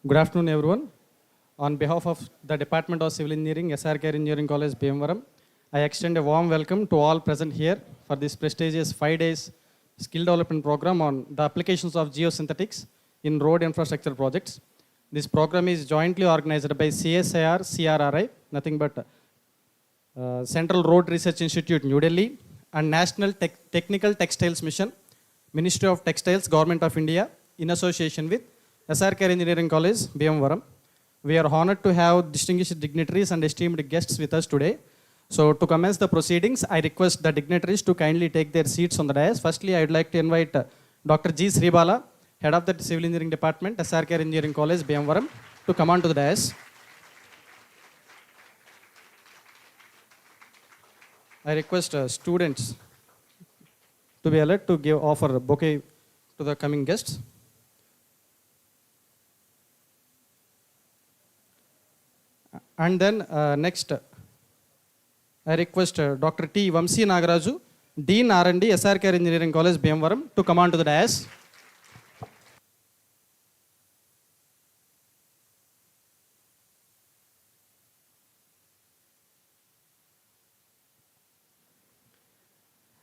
Good afternoon, everyone. On behalf of the Department of Civil Engineering, SRK Engineering College, Bhimavaram, I extend a warm welcome to all present here for this prestigious 5 days skill development program on the applications of geosynthetics in road infrastructure projects. This program is jointly organized by CSIR, CRRI, nothing but Central Road Research Institute, New Delhi, and National Technical Textiles Mission, Ministry of Textiles, Government of India, in association with SRK Engineering College, Bhimavaram. We are honored to have distinguished dignitaries and esteemed guests with us today. So to commence the proceedings, I request the dignitaries to kindly take their seats on the dais. Firstly, I would like to invite Dr. G. Sribala, Head of the Civil Engineering Department, SRK Engineering College, Bhimavaram, to come on to the dais. I request students to be allowed to offer a bouquet to the coming guests. And then next, I request Dr. T. Vamsi Nagaraju, Dean R&D, SRK Engineering College, Bhimavaram, to come on to the dais.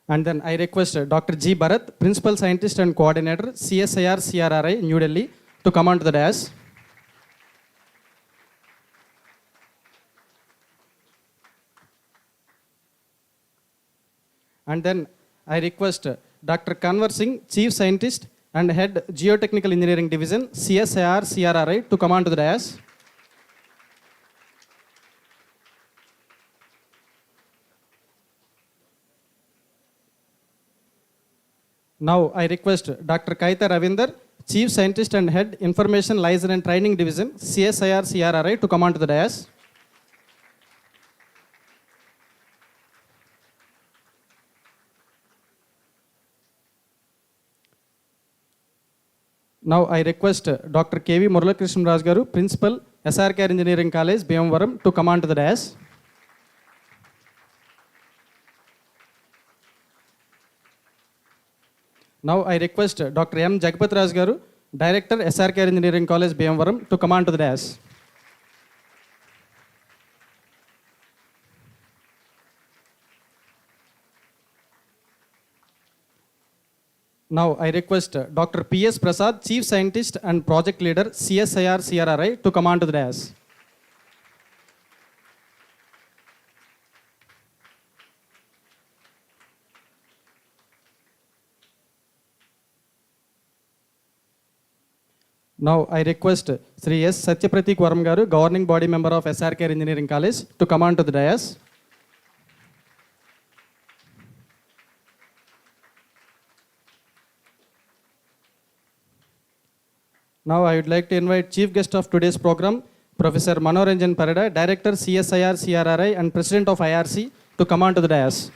And then I request Dr. G. Bharat, Principal Scientist and Coordinator, CSIR, CRRI, New Delhi, to come on to the dais. And then I request Dr. Kanwar Singh, Chief Scientist and Head Geotechnical Engineering Division, CSIR, CRRI, to come on to the dais. Now I request Dr. Kaita Ravinder, Chief Scientist and Head Information Liaison and Training Division, CSIR, CRRI, to come on to the dais. Now I request Dr. K.V. Muralakrishnan Raj Garu, Principal, SRK Engineering College, Bhimavaram, to come on to the dais. Now I request Dr. M. Jagpat Raj Garu, Director, SRK Engineering College, Bhimavaram, to come on to the dais. Now I request Dr. P.S. Prasad, Chief Scientist and Project Leader, CSIR, CRRI, to come on to the dais. Now I request Sri S. Satyapratik Varam Garu, Governing Body Member of SRK Engineering College, to come on to the dais. Now I would like to invite Chief Guest of today's program, Professor Manoranjan Parada, Director, CSIR, CRRI, and President of IRC, to come on to the dais.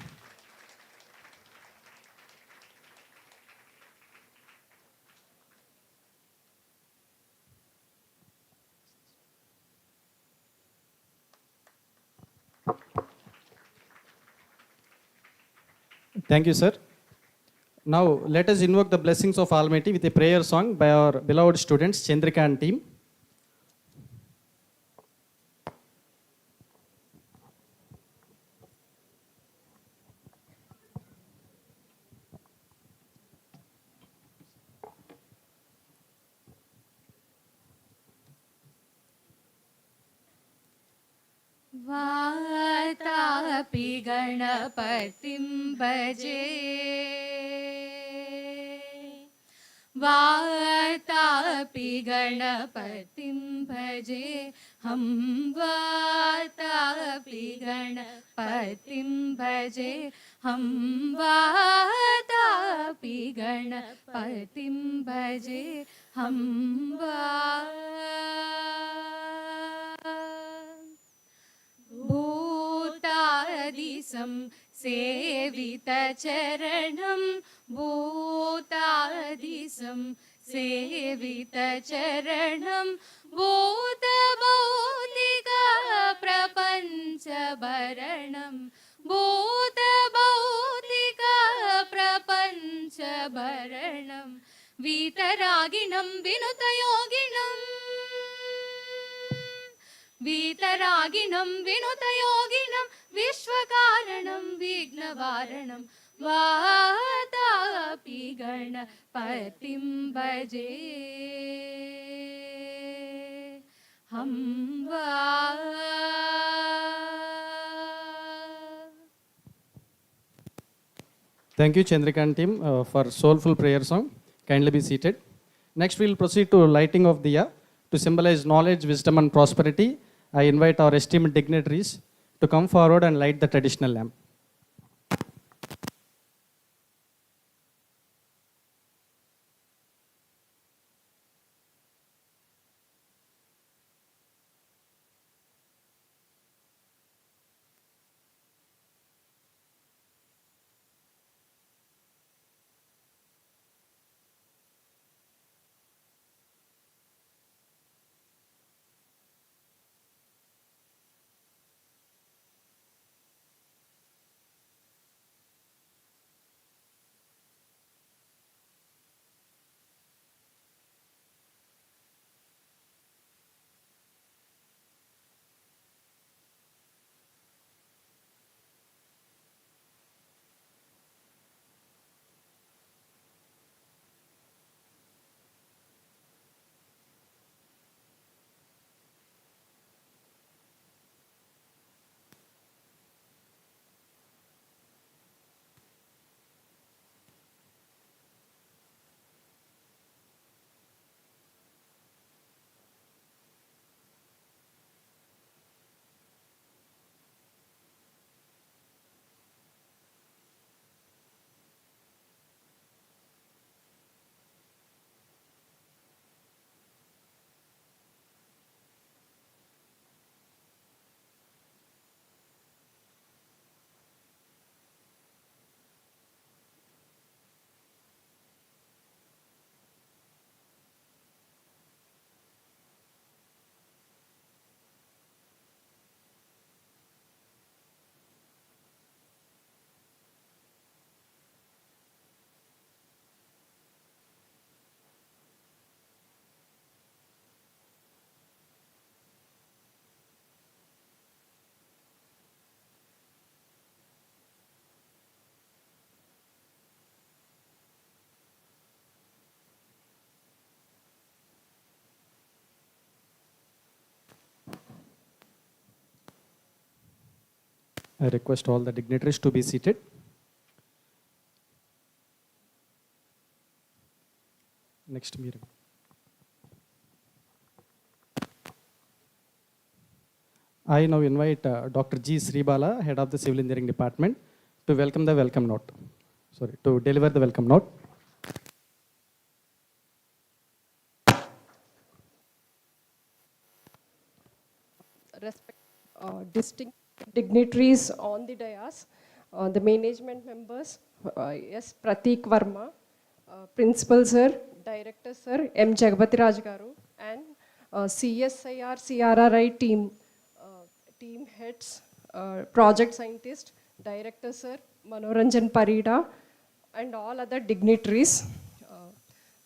Thank you, sir. Now let us invoke the blessings of Almighty with a prayer song by our beloved students, Chandrika and team. Vatapi गणपतिं भजे वातापि गणपतिं भजे हम वातापि गणपतिं भजे हम वातापि गणपतिं भजे हम भूतादिसं सेवितचरणं भूतादिसं सेवितचरणं भूतभौतिकप्रपञ्चभरणं भूतभौतिकप्रपञ्चभरणं वीतरागिणं विनुतयोगिनम् वीतरागिणं विनुतयोगिनं विश्वकारणं विघ्नवारणं वातापि गणपतिं भजे हम्बा Thank you, Chandrikant team, for soulful prayer song. Kindly be seated. Next, we will proceed to lighting of diya to symbolize knowledge, wisdom, and prosperity. I invite our esteemed dignitaries to come forward and light the traditional lamp. I request all the dignitaries to be seated. Next meeting. I now invite Dr. G. Sribala, Head of the Civil Engineering Department, to welcome the welcome note. Sorry, to deliver the welcome note. Respect distinct dignitaries on the dais, the management members, yes, Pratik Verma, Principal Sir, Director Sir, M. Jagapati Raj Garu, and CSIR, CRRI team, team heads, project scientist, Director Sir, Manoranjan Parida, and all other dignitaries,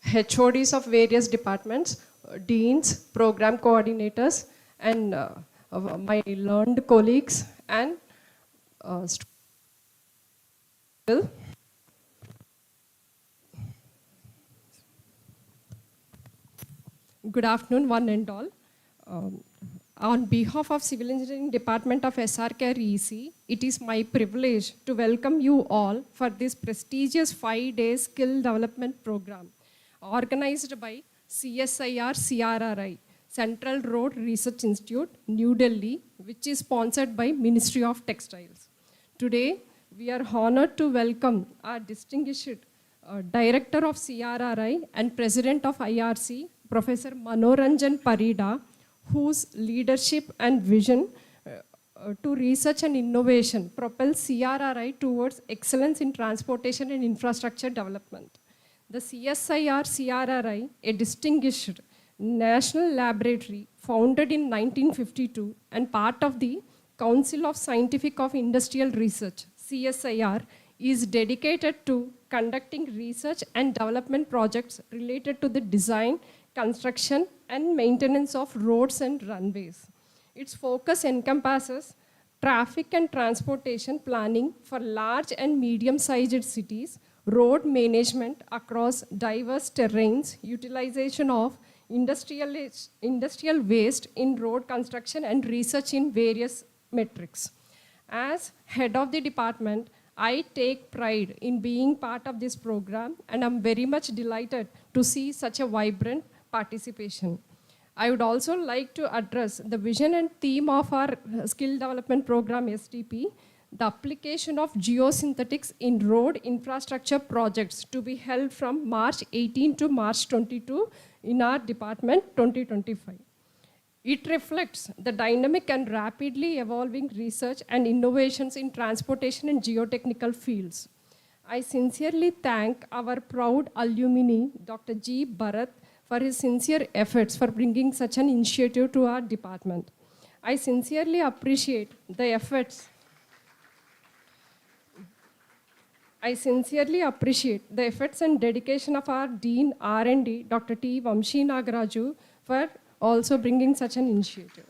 HODs of various departments, deans, program coordinators, and my learned colleagues and good afternoon, one and all. On behalf of Civil Engineering Department of SRK EC, it is my privilege to welcome you all for this prestigious 5-day skill development program organized by CSIR CRRI, Central Road Research Institute, New Delhi, which is sponsored by Ministry of Textiles. Today, we are honored to welcome our distinguished Director of CRRI and President of IRC, Professor Manoranjan Parida, whose leadership and vision to research and innovation propel CRRI towards excellence in transportation and infrastructure development. The CSIR CRRI, a distinguished national laboratory founded in 1952 and part of the Council of Scientific of Industrial Research, CSIR, is dedicated to conducting research and development projects related to the design, construction, and maintenance of roads and runways. Its focus encompasses traffic and transportation planning for large and medium-sized cities, road management across diverse terrains, utilization of industrial waste in road construction, and research in various metrics. As head of the department, I take pride in being part of this program, and I'm very much delighted to see such a vibrant participation. I would also like to address the vision and theme of our skill development program SDP, the application of geosynthetics in road infrastructure projects to be held from March 18 to March 22 in our department 2025. It reflects the dynamic and rapidly evolving research and innovations in transportation and geotechnical fields. I sincerely thank our proud alumni, Dr. G. Bharat, for his sincere efforts for bringing such an initiative to our department. I sincerely appreciate the efforts and dedication of our Dean R&D, Dr. T. Vamshi Nagaraju, for also bringing such an initiative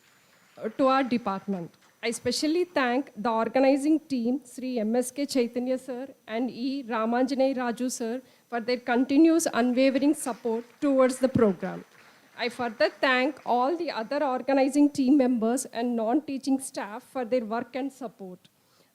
to our department. I especially thank the organizing team, Sri MSK Chaitanya sir and E. Ramanjanay Raju sir, for their continuous unwavering support towards the program. I further thank all the other organizing team members and non-teaching staff for their work and support.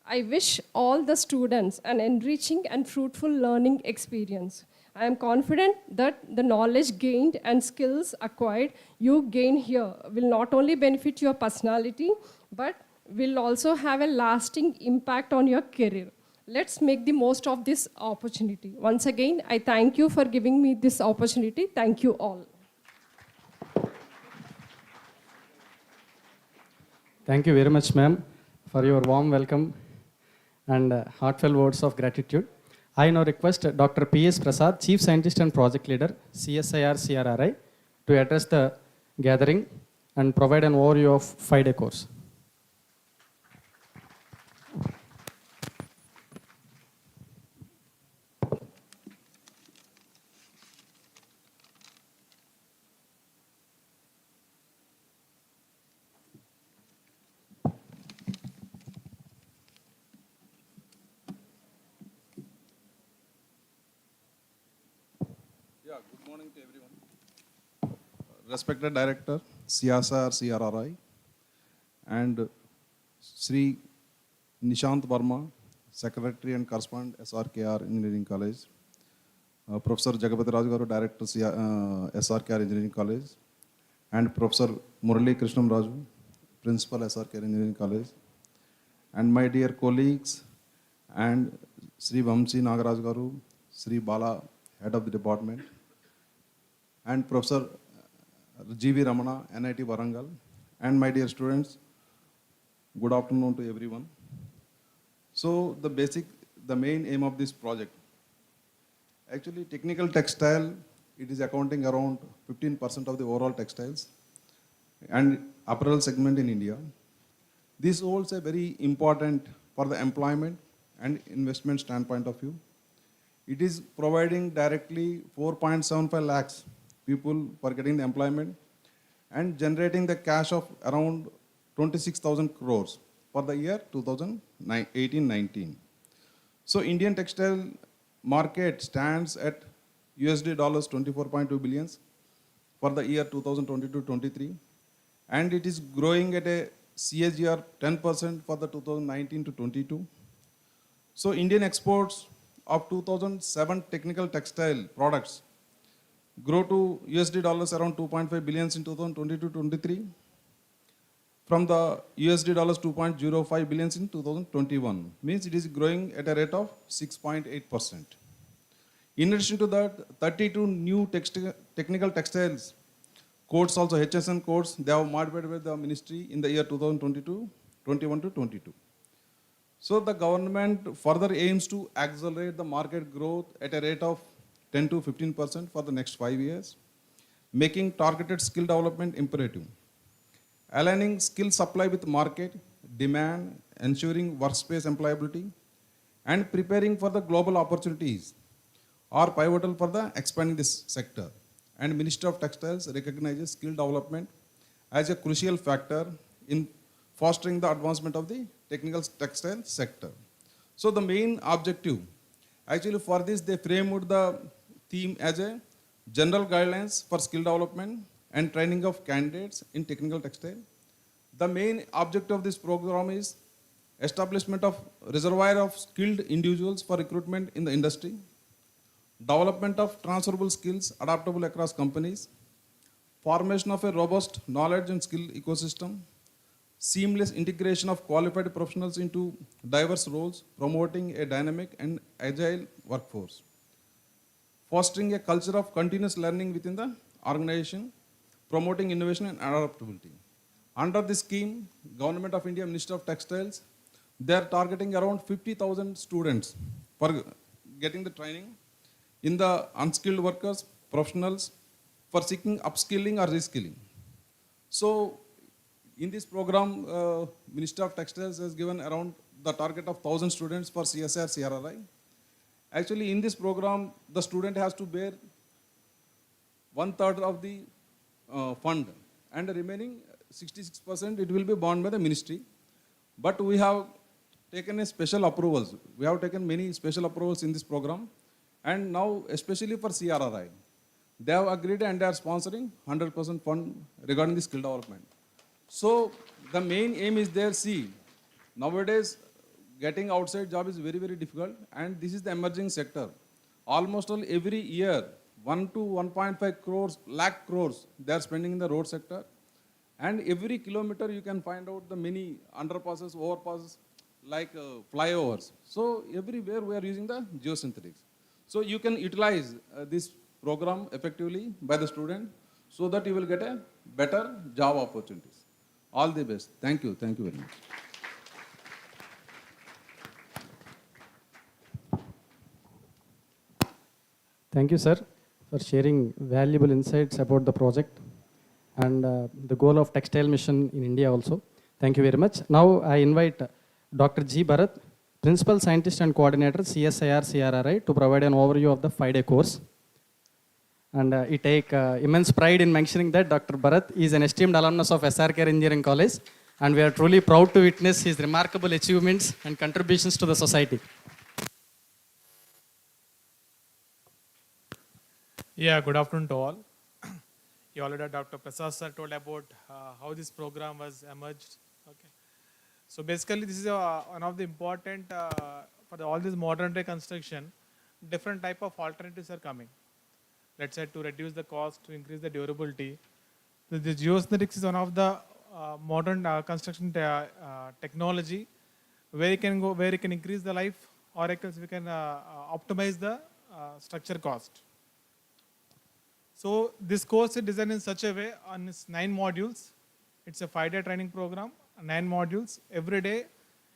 I wish all the students an enriching and fruitful learning experience. I am confident that the knowledge gained and skills acquired you gain here will not only benefit your personality, but will also have a lasting impact on your career. Let's make the most of this opportunity. Once again, I thank you for giving me this opportunity. Thank you all. Thank you very much, ma'am, for your warm welcome and heartfelt words of gratitude. I now request Dr. P.S. Prasad, Chief Scientist and Project Leader, CSIR CRRI, to address the gathering and provide an overview of 5-day course. Good morning to everyone. Respected Director, CSR, CRRI, and Sri Nishant Verma, Secretary and Correspondent, SRKR Engineering College, Professor Jagapati Raju, Director, SRKR Engineering College, and Professor Murali Krishnam Raju, Principal, SRKR Engineering College, and my dear colleagues, and Sri Vamsi Nagaraj Garu, Sri Bala, Head of the Department, and Professor G.V. Ramana, NIT Warangal, and my dear students, good afternoon to everyone. So the main aim of this project, actually technical textile, it is accounting around 15% of the overall textiles and apparel segment in India. This holds a very important for the employment and investment standpoint of view. It is providing directly 4.75 lakhs people for getting the employment and generating the cash of around 26,000 crores for the year 2018-19. So Indian textile market stands at $24.2 billions for the year 2022-23, and it is growing at a CAGR 10% for the 2019 to 22. So Indian exports of 2007 technical textile products grow to around 2.5 billions in 2022-23 from the $2.05 billions in 2021. Means it is growing at a rate of 6.8%. In addition to that, 32 new technical textiles codes, also HSN codes, they have modified by the ministry in the year 2022, 21 to 22. So the government further aims to accelerate the market growth at a rate of 10 to 15% for the next 5 years, making targeted skill development imperative. Aligning skill supply with market demand, ensuring workspace employability, and preparing for the global opportunities are pivotal for the expanding this sector. And Ministry of Textiles recognizes skill development as a crucial factor in fostering the advancement of the technical textile sector. So the main objective, actually for this they framed the theme as a general guidelines for skill development and training of candidates in technical textile. The main objective of this program is establishment of reservoir of skilled individuals for recruitment in the industry, development of transferable skills adaptable across companies, formation of a robust knowledge and skill ecosystem, seamless integration of qualified professionals into diverse roles, promoting a dynamic and agile workforce, fostering a culture of continuous learning within the organization, promoting innovation and adaptability. Under this scheme, Government of India, Ministry of Textiles, they are targeting around 50,000 students for getting the training in the unskilled workers, professionals, for seeking upskilling or reskilling. So, in this program, Minister of Textiles has given around the target of 1,000 students for CSR, CRRI. Actually, in this program, the student has to bear 1/3 of the fund, and the remaining 66% it will be borne by the ministry. But we have taken a special approvals. We have taken many special approvals in this program, and now especially for CRRI, they have agreed and they are sponsoring 100% fund regarding the skill development. So the main aim is there. See, nowadays getting outside job is very, very difficult, and this is the emerging sector. Almost all every year, 1 to 1.5 crores, lakh crores, they are spending in the road sector. And every kilometer you can find out the many underpasses, overpasses, like flyovers. So everywhere we are using the geosynthetics. So you can utilize this program effectively by the student so that you will get a better job opportunities. All the best. Thank you. Thank you very much. Thank you, sir, for sharing valuable insights about the project and the goal of textile mission in India also. Thank you very much. Now I invite Dr. G. Bharat, Principal Scientist and Coordinator, CSIR CRRI, to provide an overview of the 5-day course. And I take immense pride in mentioning that Dr. Bharat is an esteemed alumnus of SRK Engineering College, and we are truly proud to witness his remarkable achievements and contributions to the society. Yeah, good afternoon to all. You already Dr. Prasad sir told about how this program was emerged. Okay. So basically, this is one of the important for all this modern day construction. Different type of alternatives are coming. Let's say to reduce the cost, to increase the durability. The geosynthetics is one of the modern construction technology where you can go, where you can increase the life, or else we can optimize the structure cost. So this course is designed in such a way on its 9 modules. It's a 5-day training program, 9 modules. Every day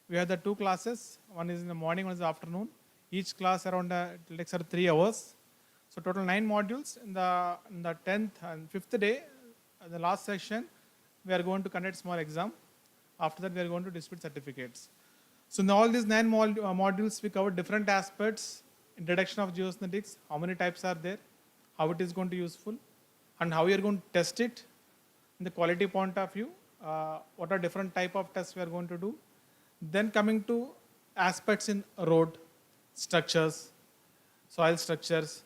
we have the 2 classes. One is in the morning, one is in the afternoon. Each class around it takes 3 hours. So total 9 modules. In the 10th and 5th day, the last session, we are going to conduct small exam. After that, we are going to distribute certificates. So in all these 9 modules, we cover different aspects. Introduction of geosynthetics, how many types are there, how it is going to be useful, and how you are going to test it in the quality point of view, what are different type of tests we are going to do. Then coming to aspects in road, structures, soil structures,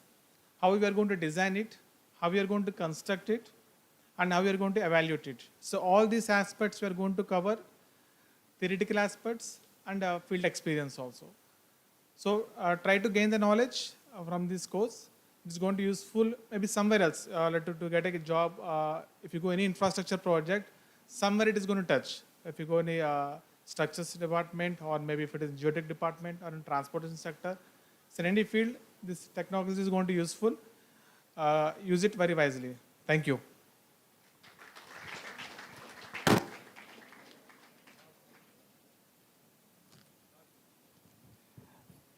how we are going to design it, how we are going to construct it, and how we are going to evaluate it. So all these aspects we are going to cover, theoretical aspects and field experience also. So try to gain the knowledge from this course. It's going to be useful maybe somewhere else to get a job. If you go any infrastructure project, somewhere it is going to touch. If you go any structures department, or maybe if it is geotech department or in transportation sector, so in any field, this technology is going to be useful. Use it very wisely. Thank you.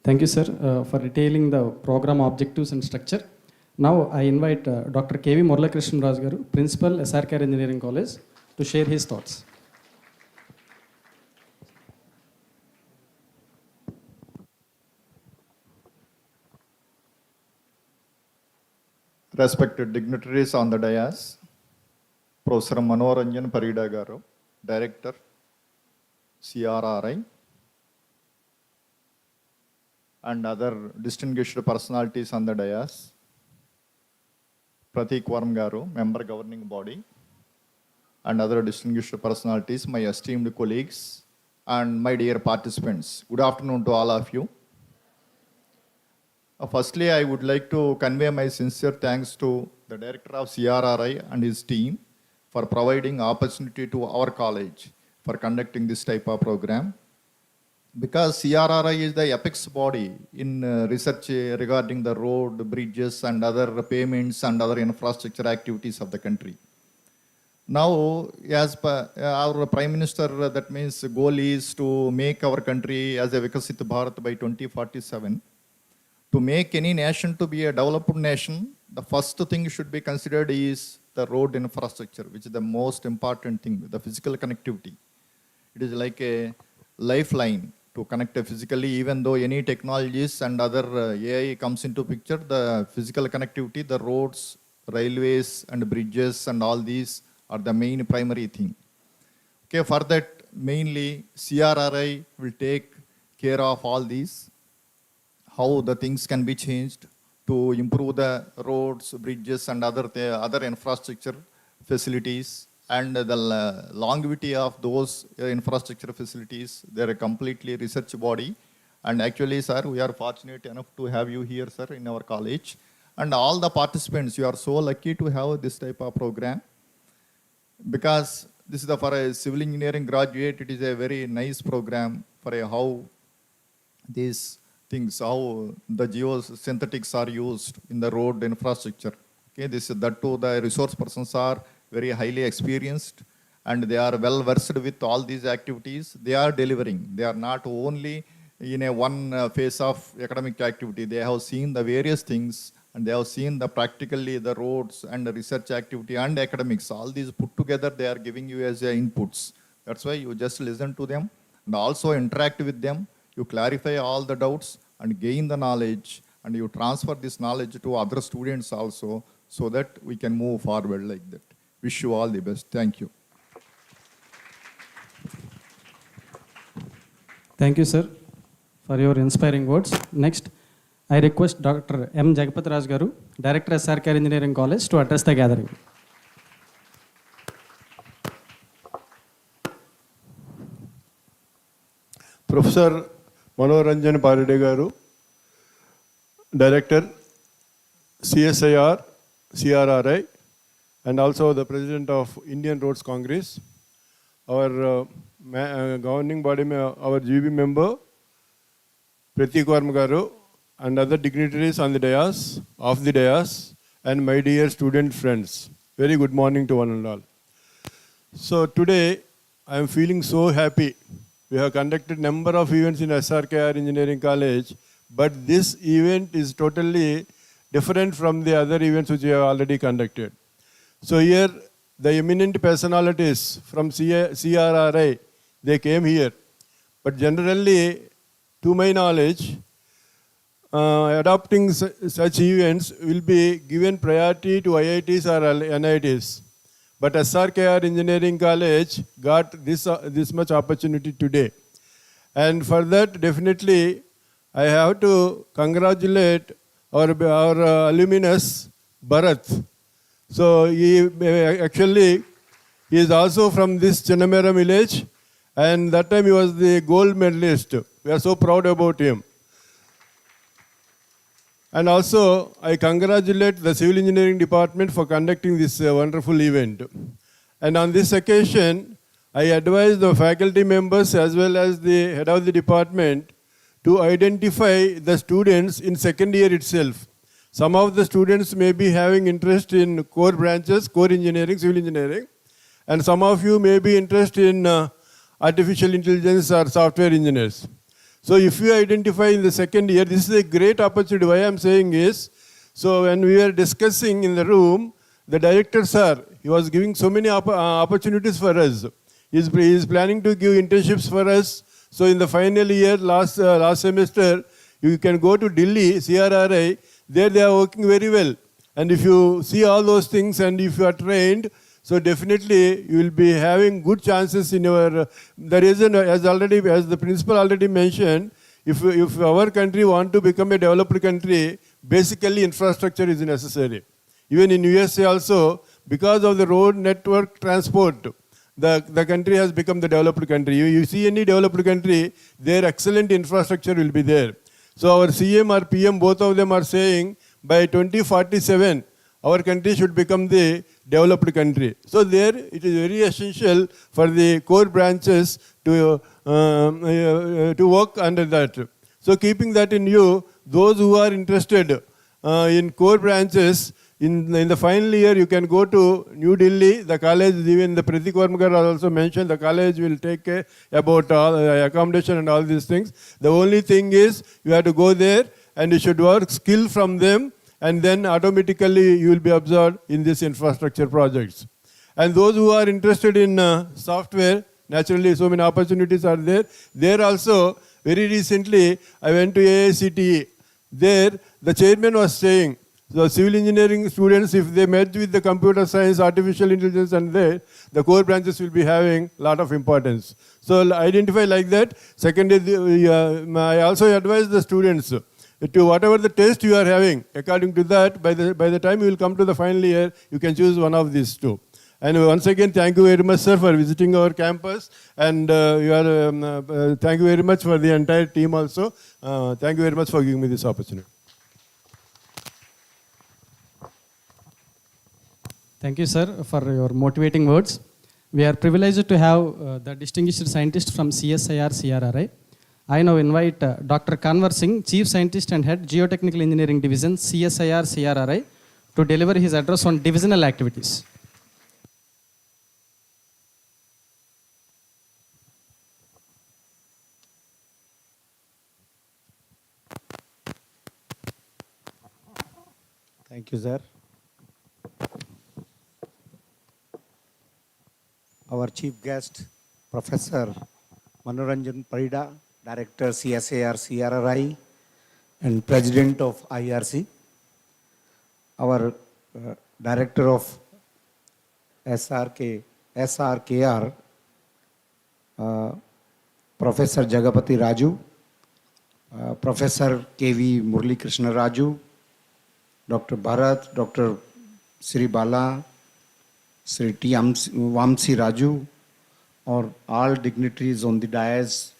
Thank you, sir, for detailing the program objectives and structure. Now I invite Dr. K.V. Muralakrishnan Raj Garu, Principal, SRK Engineering College, to share his thoughts. Respected dignitaries on the dais, Professor Manoranjan Parida Garu, Director, CRRI, and other distinguished personalities on the dais, Pratik Varm Garu, Member Governing Body, and other distinguished personalities, my esteemed colleagues, and my dear participants. Good afternoon to all of you. Firstly, I would like to convey my sincere thanks to the Director of CRRI and his team for providing opportunity to our college for conducting this type of program. Because CRRI is the apex body in research regarding the road, bridges, and other payments and other infrastructure activities of the country. Now, as per our Prime Minister, that means goal is to make our country as a Vikasit Bharat by 2047. To make any nation to be a developed nation, the first thing should be considered is the road infrastructure, which is the most important thing, the physical connectivity. It is like a lifeline to connect physically, even though any technologies and other AI comes into picture, the physical connectivity, the roads, railways and bridges and all these are the main primary thing. Okay, for that mainly CRRI will take care of all these, how the things can be changed to improve the roads, bridges and other infrastructure facilities, and the longevity of those infrastructure facilities. They are a completely research body. And actually, sir, we are fortunate enough to have you here, sir, in our college. And all the participants, you are so lucky to have this type of program. Because this is for a civil engineering graduate, it is a very nice program for how these things, how the geosynthetics are used in the road infrastructure. Okay, that too, the resource persons are very highly experienced and they are well versed with all these activities. They are delivering. They are not only in a one phase of academic activity. They have seen the various things and they have seen the practically the roads and the research activity and academics. All these put together, they are giving you as inputs. That's why you just listen to them and also interact with them. You clarify all the doubts and gain the knowledge, and you transfer this knowledge to other students also, so that we can move forward like that. Wish you all the best. Thank you. Thank you, sir, for your inspiring words. Next, I request Dr. M. Jagapat Raj Garu, Director, SRK Engineering College, to address the gathering. Professor Manoranjan Paride Garu, Director, CSIR, CRRI, and also the President of Indian Roads Congress, our governing body, our GB member, Pratik Varma Garu, and other dignitaries on the dais, off the dais, and my dear student friends. Very good morning to one and all. So today, I am feeling so happy. We have conducted number of events in SRKR Engineering College, but this event is totally different from the other events which we have already conducted. So here, the eminent personalities from CRRI, they came here. But generally, to my knowledge, adopting such events will be given priority to IITs or NITs. But SRKR Engineering College got this much opportunity today. And for that, definitely, I have to congratulate our alumnus, Bharat. So he is also from this Chennamera village, and that time he was the gold medalist. We are so proud about him. And also, I congratulate the Civil Engineering Department for conducting this wonderful event. And on this occasion, I advise the faculty members as well as the head of the department to identify the students in second year itself. Some of the students may be having interest in core branches, core engineering, civil engineering, and some of you may be interested in artificial intelligence or software engineers. So if you identify in the second year, this is a great opportunity. Why I am saying is, so when we were discussing in the room, the director, sir, he was giving so many opportunities for us. He is planning to give internships for us. So in the final year, last semester, you can go to Delhi, CRRI, there they are working very well. And if you see all those things and if you are trained, So definitely you will be having good chances in your, the reason as the principal already mentioned, if our country want to become a developed country, basically infrastructure is necessary. Even in USA also, because of the road network transport, the country has become the developed country. You see any developed country, their excellent infrastructure will be there. So our CM or PM, both of them are saying by 2047, our country should become the developed country. So there it is very essential for the core branches to work under that. So keeping that in view, those who are interested in core branches, in the final year, you can go to New Delhi. The college, even the Pratik Varmakar also mentioned, the college will take care about all accommodation and all these things. The only thing is you have to go there and you should work skill from them, and then automatically you will be absorbed in these infrastructure projects. And those who are interested in software, naturally so many opportunities are there. There also, very recently, I went to AICTE. There, the chairman was saying, the civil engineering students, if they merge with the computer science, artificial intelligence, and the core branches will be having a lot of importance. So identify like that. Secondly, I also advise the students to whatever the test you are having, according to that, by the time you will come to the final year, you can choose one of these two. And once again, thank you very much, sir, for visiting our campus. And thank you very much for the entire team also. Thank you very much for giving me this opportunity. Thank you, sir, for your motivating words. We are privileged to have the distinguished scientist from CSIR CRRI. I now invite Dr. Kanwar Singh, Chief Scientist and Head Geotechnical Engineering Division, CSIR CRRI, to deliver his address on divisional activities. Thank you, sir. Our chief guest, Professor Manoranjan Parida, Director CSIR CRRI and President of IRC. Our Director of SRKR, Professor Jagapati Raju, Professor KV Murli Krishna Raju, Dr. Bharat, Dr. Sri Bala, Sri T. Vamsi Raju, or all dignitaries on the dais,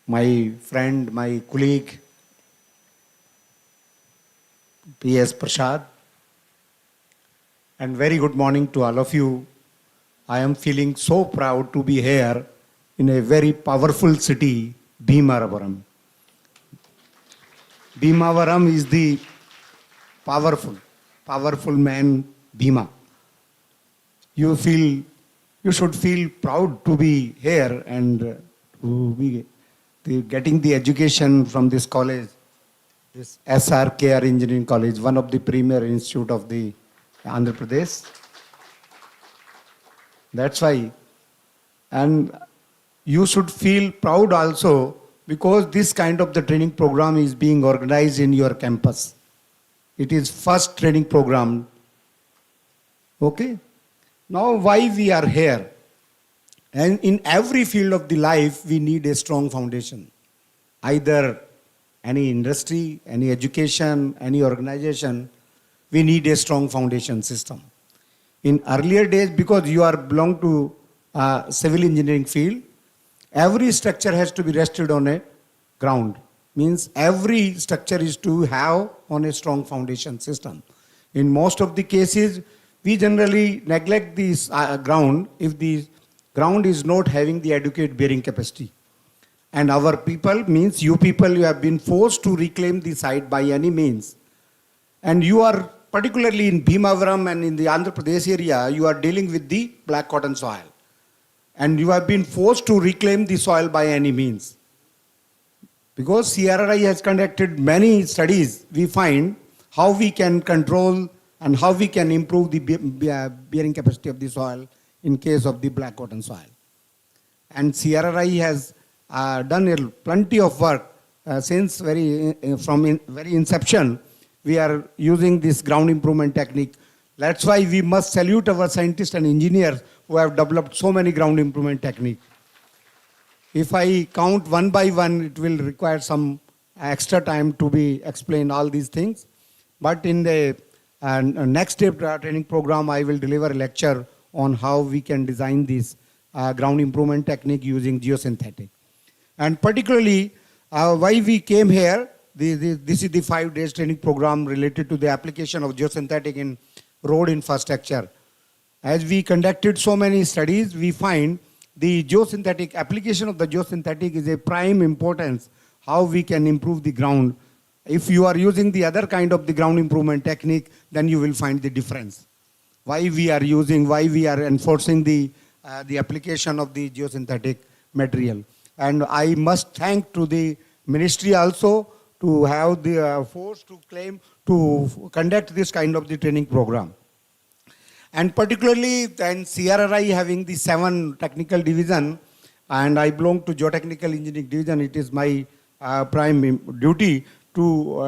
my friend, my colleague, P.S. Prasad, and very good morning to all of you. I am feeling so proud to be here in a very powerful city, Bhimavaram. Bhimavaram is the powerful man, Bhima. You should feel proud to be here and to be getting the education from this college, this SRKR Engineering College, one of the premier institute of the Andhra Pradesh. That's why. And you should feel proud also because this kind of the training program is being organized in your campus. It is first training program. Okay? Now why we are here? And in every field of the life, we need a strong foundation. Either any industry, any education, any organization, we need a strong foundation system. In earlier days, because you are belong to civil engineering field, every structure has to be rested on a ground. Means every structure is to have on a strong foundation system. In most of the cases, we generally neglect this ground if the ground is not having the adequate bearing capacity. And our people, means you people, you have been forced to reclaim the site by any means. And you are, particularly in Bhimavaram and in the Andhra Pradesh area, you are dealing with the black cotton soil. And you have been forced to reclaim the soil by any means. Because CRRI has conducted many studies, we find how we can control and how we can improve the bearing capacity of the soil in case of the black cotton soil. And CRRI has done plenty of work since very inception. We are using this ground improvement technique. That's why we must salute our scientists and engineers who have developed so many ground improvement techniques. If I count one by one, it will require some extra time to be explain all these things. But in the next step training program, I will deliver a lecture on how we can design this ground improvement technique using geosynthetic. And particularly, why we came here, this is the 5 days training program related to the application of geosynthetic in road infrastructure. As we conducted so many studies, we find the geosynthetic application of the geosynthetic is a prime importance, how we can improve the ground. If you are using the other kind of the ground improvement technique, then you will find the difference. Why we are enforcing the application of the geosynthetic material. And I must thank to the ministry also to have the force to claim to conduct this kind of the training program. And particularly then CRRI having the 7 technical division, and I belong to geotechnical engineering division, it is my prime duty to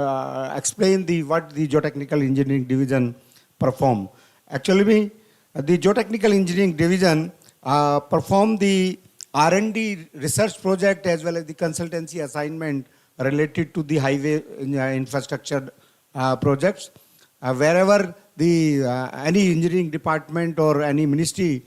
explain what the geotechnical engineering division perform. Actually, the geotechnical engineering division perform the R&D research project as well as the consultancy assignment related to the highway infrastructure projects. Wherever the any engineering department or any ministry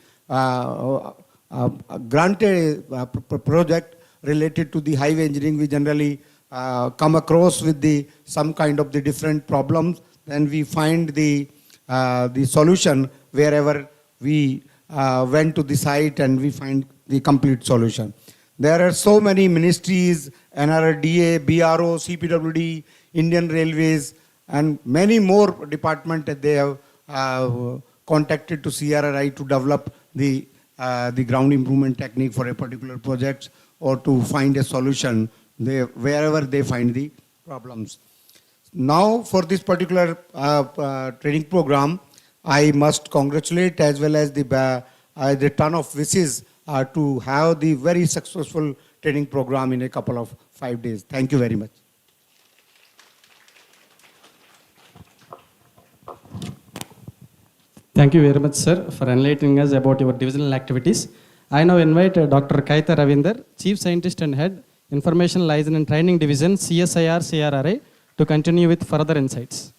granted a project related to the highway engineering, we generally come across with some kind of the different problems. Then we find the solution wherever we went to the site, and we find the complete solution. There are so many ministries, NRDA, BRO, CPWD, Indian Railways, and many more departments that they have contacted to CRRI to develop the ground improvement technique for a particular project or to find a solution wherever they find the problems. Now for this particular training program, I must congratulate as well as the ton of wishes to have the very successful training program in a couple of 5 days. Thank you very much. Thank you very much, sir, for enlightening us about your divisional activities. I now invite Dr. Kaita Ravinder, Chief Scientist and Head, Information Liaison and Training Division, CSIR CRRI, to continue with further insights.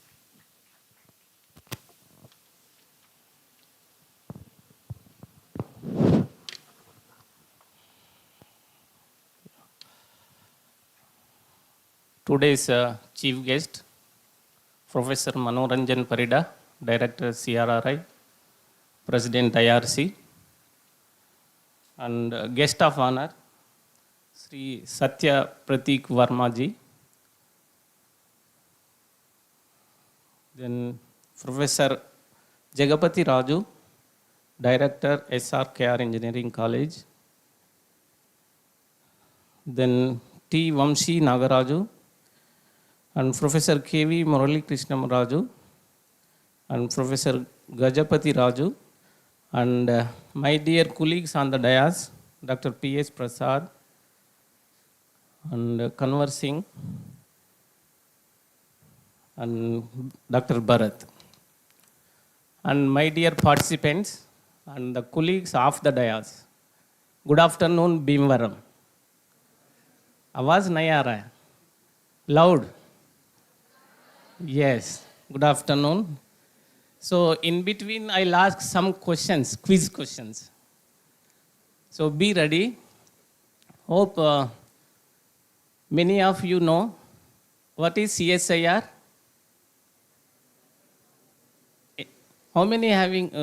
Today's chief guest, Professor Manoranjan Parida, Director CRRI, President IRC, and guest of honor, Sri Satya Pratik Verma ji. Then Professor Jagapati Raju, Director SRKR Engineering College. Then T. Vamshi Nagaraju, and Professor K.V. Murali Krishna Raju, and Professor Gajapati Raju, and my dear colleagues on the dais, Dr. P.S. Prasad, and Kanwar Singh, and Dr. Bharat. And my dear participants and the colleagues of the dais, good afternoon, Bhimvaram. आवाज नहीं आ रहा है loud. Yes, good afternoon. So in between I'll ask some questions, quiz questions. So be ready. Hope many of you know what is CSIR. How many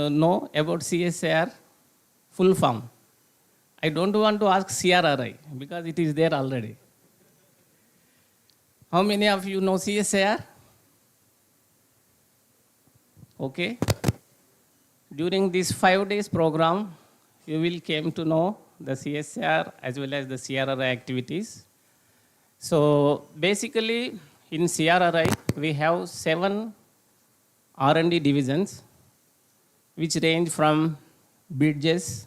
know about CSIR full form? I don't want to ask CRRI because it is there already. How many of you know CSIR? Okay. During this 5 days program, you will came to know the CSIR as well as the CRRI activities. So basically in CRRI, we have 7 R&D divisions which range from bridges,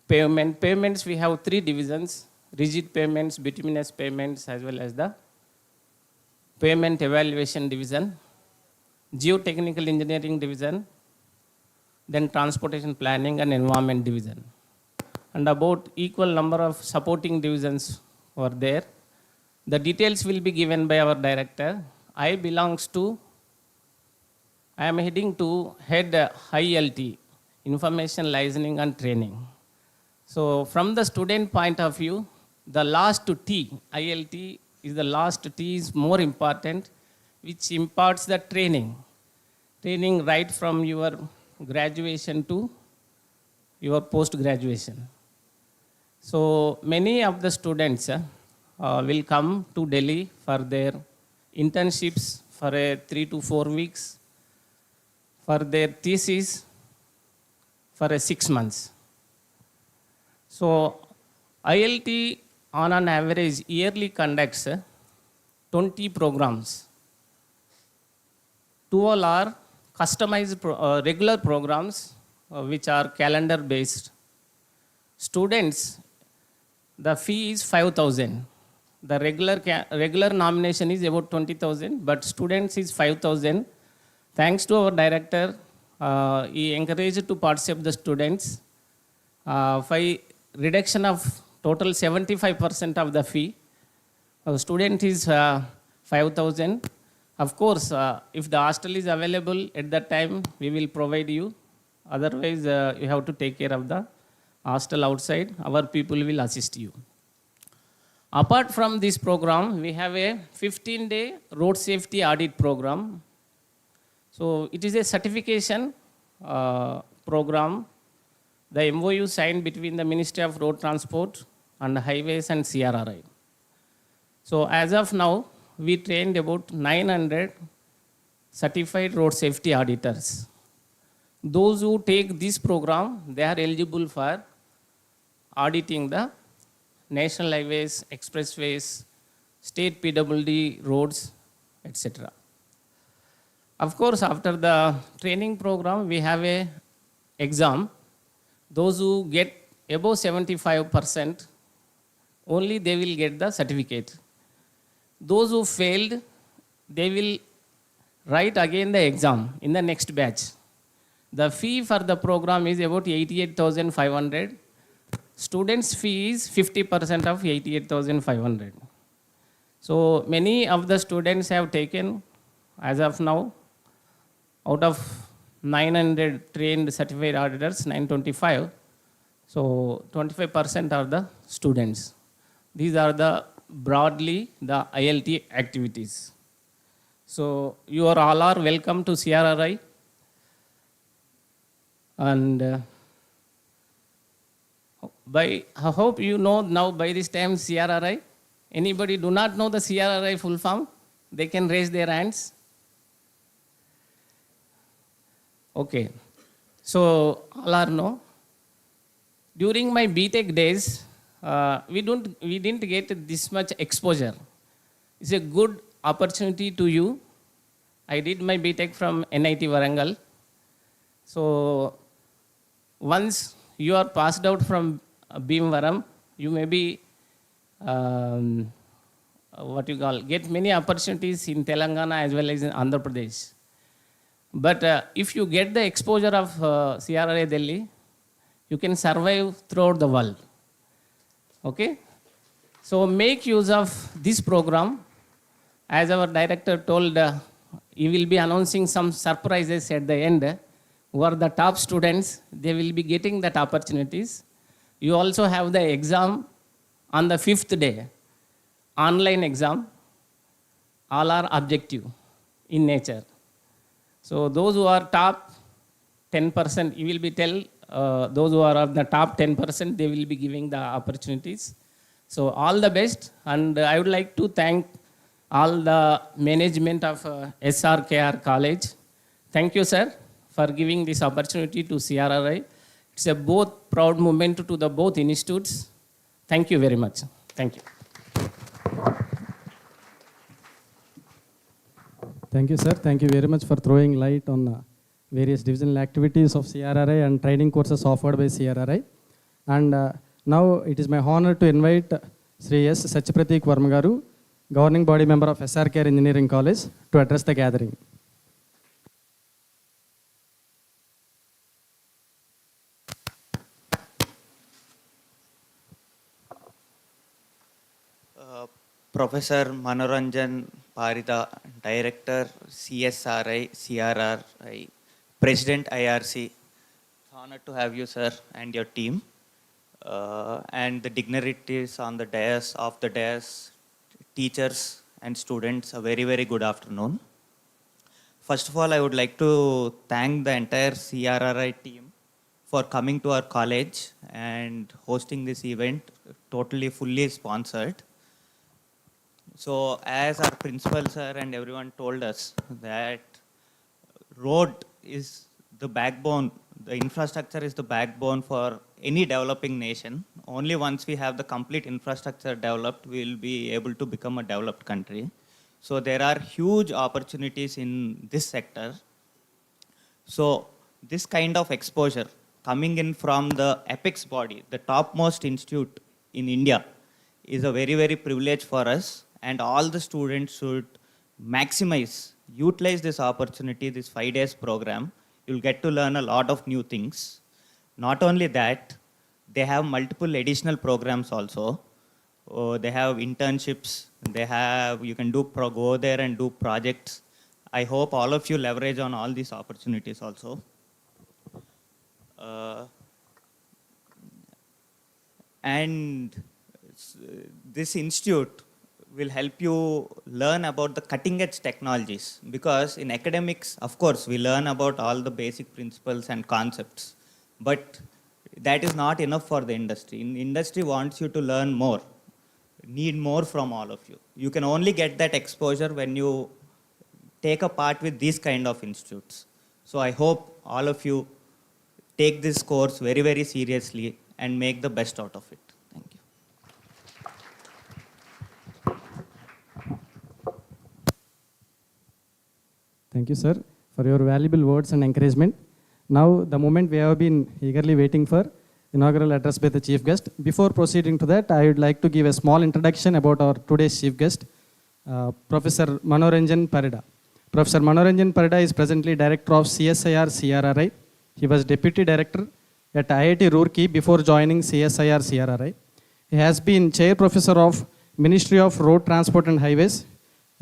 pavements, we have 3 divisions, rigid pavements, bituminous pavements, as well as the pavement evaluation division. Geotechnical Engineering Division, then Transportation Planning and Environment Division. And about equal number of supporting divisions were there. The details will be given by our director. I am heading to head ILT, Information Licensing and Training. So from the student point of view, the last T, ILT is the last T is more important, which imparts the training right from your graduation to your post-graduation. So many of the students will come to Delhi for their internships for 3 to 4 weeks, for their thesis for 6 months. So ILT on an average yearly conducts 20 programs. 12 are customized regular programs which are calendar based. Students, the fee is 5,000. The regular nomination is about 20,000, but students is 5,000. Thanks to our director, he encouraged to participate the students. By reduction of total 75% of the fee, student is 5,000. Of course, if the hostel is available at that time, we will provide you. Otherwise, you have to take care of the hostel outside. Our people will assist you. Apart from this program, we have a 15-day road safety audit program. So it is a certification program. The MOU signed between the Ministry of Road Transport and Highways and CRRI. So as of now, we trained about 900 certified road safety auditors. Those who take this program, they are eligible for auditing the national highways, expressways, state PWD roads, etc. Of course, after the training program, we have a exam. Those who get above 75%, only they will get the certificate. Those who failed, they will write again the exam in the next batch. The fee for the program is about 88,500. Students' fee is 50% of 88,500. So many of the students have taken, as of now, out of 900 trained certified auditors, 925. So 25% are the students. These are the broadly the ILT activities. So you are all are welcome to CRRI. And I hope you know now by this time CRRI. Anybody do not know the CRRI full form? They can raise their hands. Okay. So all are know. During my BTech days, we didn't get this much exposure. It's a good opportunity to you. I did my BTech from NIT Warangal. So once you are passed out from Bhimavaram, you may be get many opportunities in Telangana as well as in Andhra Pradesh. But if you get the exposure of CRRI Delhi, you can survive throughout the world. Okay? So make use of this program. As our director told, he will be announcing some surprises at the end. Who are the top students, they will be getting that opportunities. You also have the exam on the 5th day, online exam. All are objective in nature. So those who are top 10%, you will be those who are of the top 10%, they will be giving the opportunities. So all the best, and I would like to thank all the management of SRKR College. Thank you, sir, for giving this opportunity to CRRI. It's a both proud moment to the both institutes. Thank you very much. Thank you. Thank you, sir. Thank you very much for throwing light on various divisional activities of CRRI and training courses offered by CRRI. And now it is my honor to invite Sri S. Satyapratik Varma Garu, governing body member of SRKR Engineering College, to address the gathering. Professor Manoranjan Parida, Director CSRI, CRRI, President IRC. It's an honor to have you, sir, and your team. And the dignitaries on the dais, teachers and students, a very, very good afternoon. First of all, I would like to thank the entire CRRI team for coming to our college and hosting this event, totally fully sponsored. So as our principal sir and everyone told us that road is the backbone, the infrastructure is the backbone for any developing nation. Only once we have the complete infrastructure developed, we will be able to become a developed country. So there are huge opportunities in this sector. So this kind of exposure coming in from the apex body, the topmost institute in India, is a very, very privilege for us, and all the students should maximize, utilize this opportunity, this 5 days program. You'll get to learn a lot of new things. Not only that, they have multiple additional programs also. They have internships, you can go there and do projects. I hope all of you leverage on all these opportunities also. And this institute will help you learn about the cutting edge technologies, because in academics, of course, we learn about all the basic principles and concepts, but that is not enough for the industry. Industry wants you to learn more, need more from all of you. You can only get that exposure when you take a part with these kind of institutes. So I hope all of you take this course very, very seriously and make the best out of it. Thank you. Thank you, sir, for your valuable words and encouragement. Now, the moment we have been eagerly waiting for, inaugural address by the chief guest. Before proceeding to that, I would like to give a small introduction about our today's chief guest, Professor Manoranjan Parida. Professor Manoranjan Parida is presently Director of CSIR CRRI. He was Deputy Director at IIT Roorkee before joining CSIR CRRI. He has been Chair Professor of Ministry of Road Transport and Highways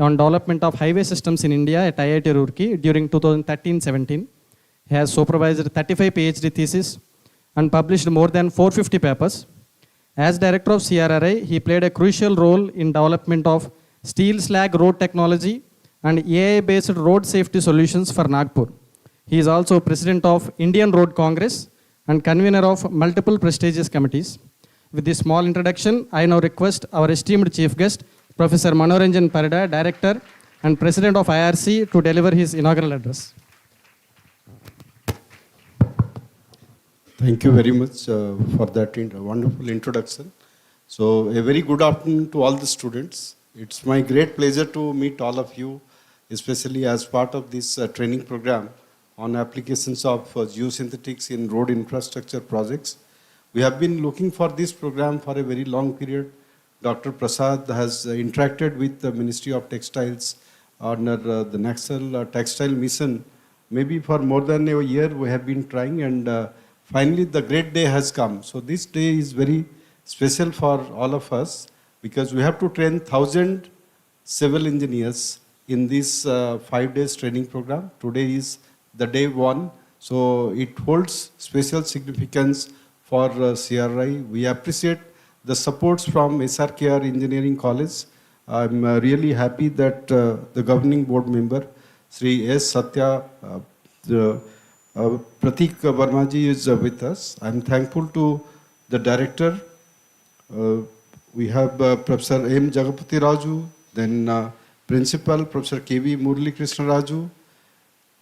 on Development of Highway Systems in India at IIT Roorkee during 2013-17. He has supervised 35 PhD theses and published more than 450 papers. As Director of CRRI, he played a crucial role in development of steel slag road technology and AI-based road safety solutions for Nagpur. He is also President of Indian Road Congress and convener of multiple prestigious committees. With this small introduction, I now request our esteemed chief guest, Professor Manoranjan Parida, Director and President of IRC, to deliver his inaugural address. Thank you very much for that wonderful introduction. So a very good afternoon to all the students. It's my great pleasure to meet all of you, especially as part of this training program on applications of geosynthetics in road infrastructure projects. We have been looking for this program for a very long period. Dr. Prasad has interacted with the Ministry of Textiles under the National Textile Mission. Maybe for more than a year we have been trying, and finally the great day has come. So this day is very special for all of us because we have to train 1,000 civil engineers in this 5 days training program. Today is the day 1, so it holds special significance for CRI. We appreciate the supports from SRKR Engineering College. I'm really happy that the governing board member, Sri S. Satya, Pratik Vermaji is with us. I'm thankful to the director. We have Professor M. Jagapati Raju, then Principal Professor K.V. Murli Krishna Raju,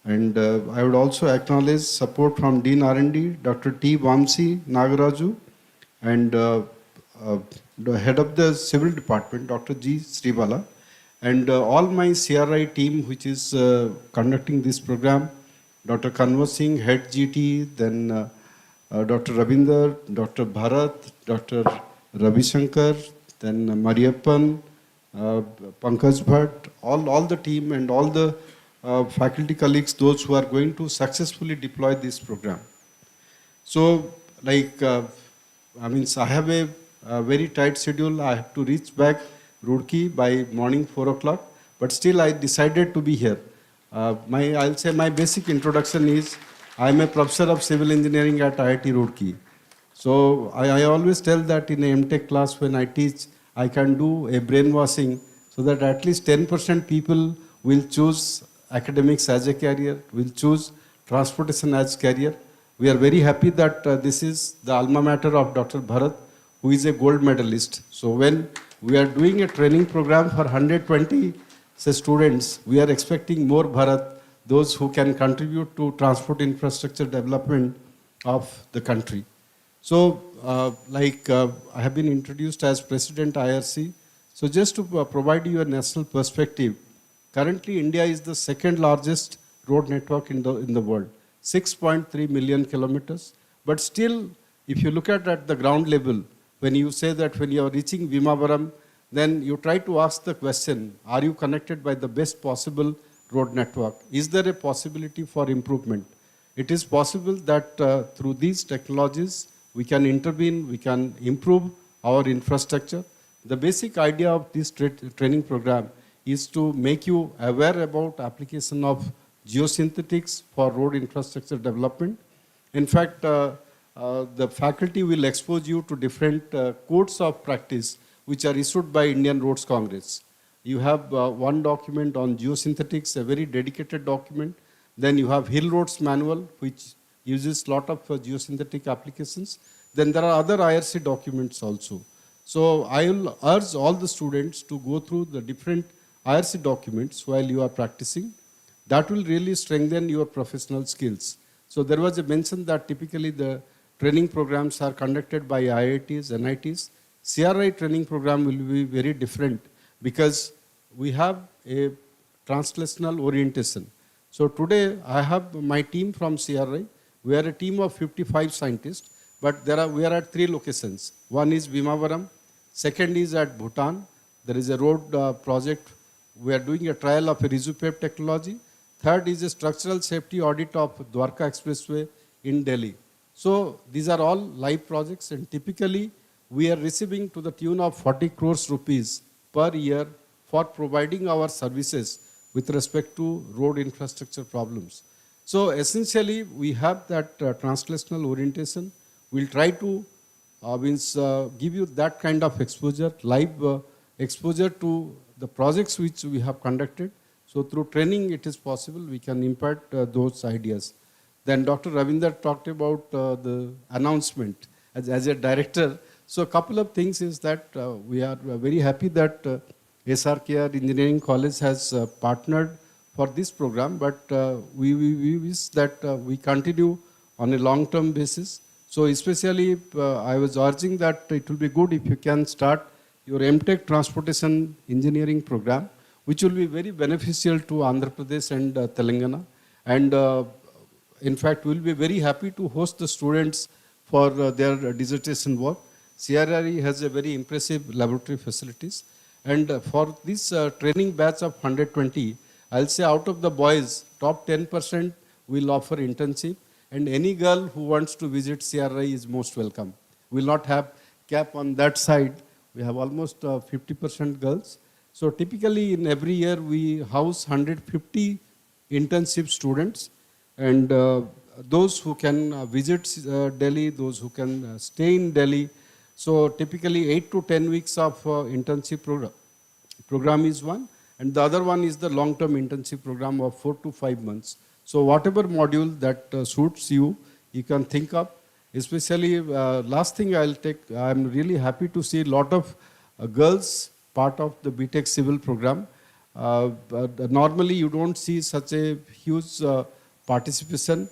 and I would also acknowledge support from Dean R&D, Dr. T. Vamsi Nagaraju, and the head of the civil department, Dr. G. Sribala, and all my CRI team which is conducting this program, Dr. Kanwar Singh, head GT, then Dr. Ravinder, Dr. Bharat, Dr. Ravi Shankar, then Mariappan, Pankaj Bhatt, all the team and all the faculty colleagues, those who are going to successfully deploy this program. So, like, I have a very tight schedule. I have to reach back Roorkee by morning 4 o'clock, but still I decided to be here. I'll say my basic introduction is I'm a professor of civil engineering at IIT Roorkee. So I always tell that in a MTech class when I teach, I can do a brainwashing so that at least 10% people will choose academics as a career, will choose transportation as career. We are very happy that this is the alma mater of Dr. Bharat, who is a gold medalist. So when we are doing a training program for 120 students, we are expecting more Bharat, those who can contribute to transport infrastructure development of the country. So, I have been introduced as President IRC. So, just to provide you a national perspective, currently India is the second largest road network in the world, 6.3 million kilometers. But still, if you look at the ground level, when you say that when you are reaching Vimavaram, then you try to ask the question, are you connected by the best possible road network? Is there a possibility for improvement? It is possible that through these technologies, we can intervene, we can improve our infrastructure. The basic idea of this training program is to make you aware about application of geosynthetics for road infrastructure development. In fact, the faculty will expose you to different codes of practice which are issued by Indian Roads Congress. You have one document on geosynthetics, a very dedicated document. Then you have Hill Roads Manual, which uses a lot of geosynthetic applications. Then there are other IRC documents also. So I will urge all the students to go through the different IRC documents while you are practicing. That will really strengthen your professional skills. So there was a mention that typically the training programs are conducted by IITs, NITs. CRI training program will be very different because we have a translational orientation. So today I have my team from CRI. We are a team of 55 scientists, but we are at 3 locations. One is Vimavaram, second is at Bhutan. There is a road project. We are doing a trial of a RISUPEP technology. Third is a structural safety audit of Dwarka Expressway in Delhi. So these are all live projects, and typically we are receiving to the tune of 40 crores rupees per year for providing our services with respect to road infrastructure problems. So essentially, we have that translational orientation. We'll try to give you that kind of exposure, live exposure to the projects which we have conducted. So through training, it is possible we can impart those ideas. Then Dr. Ravinder talked about the announcement as a director. So a couple of things is that we are very happy that SRKR Engineering College has partnered for this program, but we wish that we continue on a long-term basis. So especially I was urging that it will be good if you can start your MTech Transportation Engineering program, which will be very beneficial to Andhra Pradesh and Telangana. And in fact, we will be very happy to host the students for their dissertation work. CRRE has a very impressive laboratory facilities. And for this training batch of 120, I'll say out of the boys, top 10% will offer internship, and any girl who wants to visit CRI is most welcome. We'll not have cap on that side. We have almost 50% girls. So typically in every year we house 150 internship students, and those who can visit Delhi, those who can stay in Delhi. So typically 8 to 10 weeks of internship program is one, and the other one is the long-term internship program of 4 to 5 months. So whatever module that suits you, you can think of. Especially last thing I'll take, I'm really happy to see a lot of girls part of the BTech Civil program. Normally you don't see such a huge participation,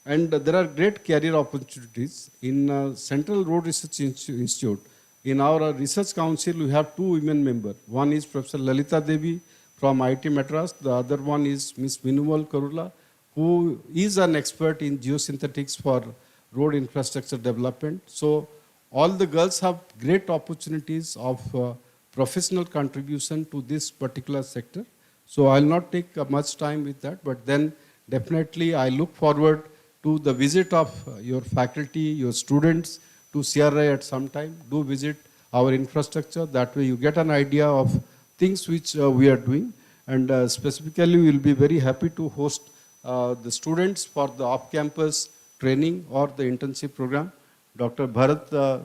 and there are great career opportunities. In Central Road Research Institute, in our research council, we have 2 women members. One is Professor Lalita Devi from IIT Madras. The other one is Ms. Minumal Karula, who is an expert in geosynthetics for road infrastructure development. So all the girls have great opportunities of professional contribution to this particular sector. So I'll not take much time with that, but then definitely I look forward to the visit of your faculty, your students to CRI at some time. Do visit our infrastructure. That way you get an idea of things which we are doing. And specifically, we will be very happy to host the students for the off-campus training or the internship program. Dr. Bharat,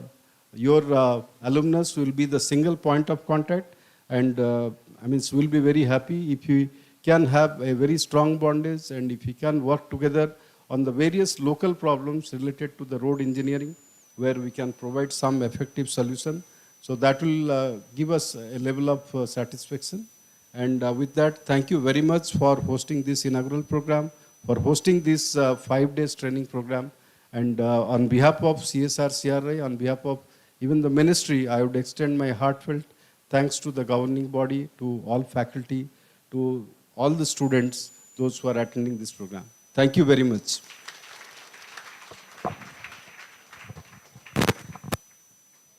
your alumnus will be the single point of contact, and I mean, we'll be very happy if you can have a very strong bondage and if we can work together on the various local problems related to the road engineering, where we can provide some effective solution. So that will give us a level of satisfaction. And with that, thank you very much for hosting this inaugural program, for hosting this 5 days training program. And on behalf of CSR, CRI, on behalf of even the ministry, I would extend my heartfelt thanks to the governing body, to all faculty, to all the students, those who are attending this program. Thank you very much.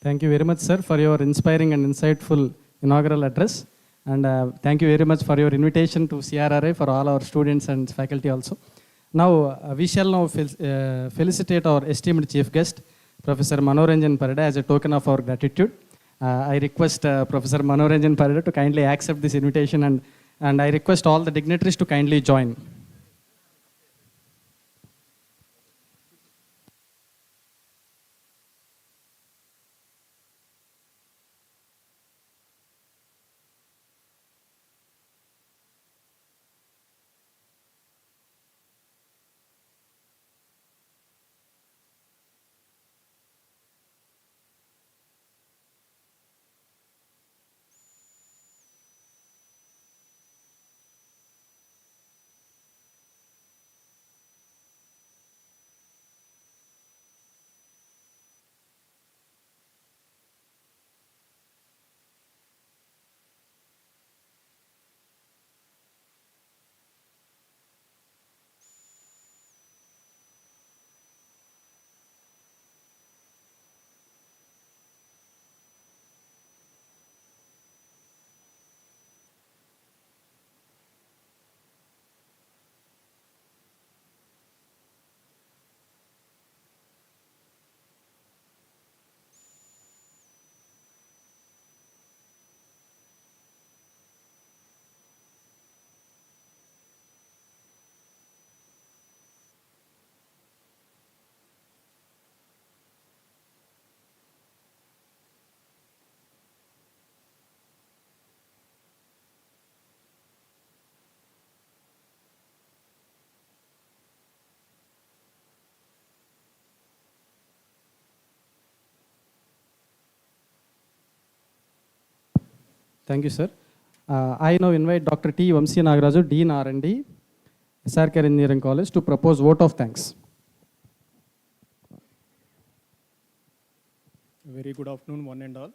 Thank you very much, sir, for your inspiring and insightful inaugural address. And thank you very much for your invitation to CRRI for all our students and faculty also. Now, we shall now felicitate our esteemed chief guest, Professor Manoranjan Parida, as a token of our gratitude. I request Professor Manoranjan Parida to kindly accept this invitation, and I request all the dignitaries to kindly join. Thank you, sir. I now invite Dr. T. Vamsi Nagaraju, Dean R&D, SRK Engineering College, to propose vote of thanks. Very good afternoon, one and all.